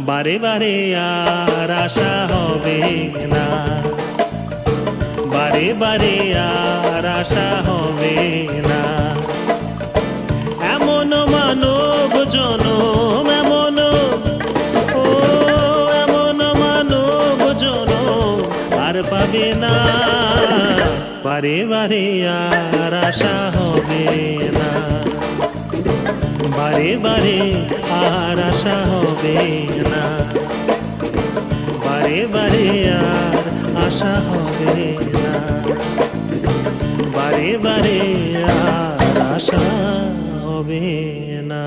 বারে বারে আর আশা হবে না, বারে বারে আর আশা হবে না। এমন মানব জনম, এমন ও এমন মানব জনম আর পাবে না, বারে বারে আর আশা হবে না, বারে বারে আর আশা হবে না, বারে বারে আর আশা হবে না, বারে বারে আর আশা হবে না।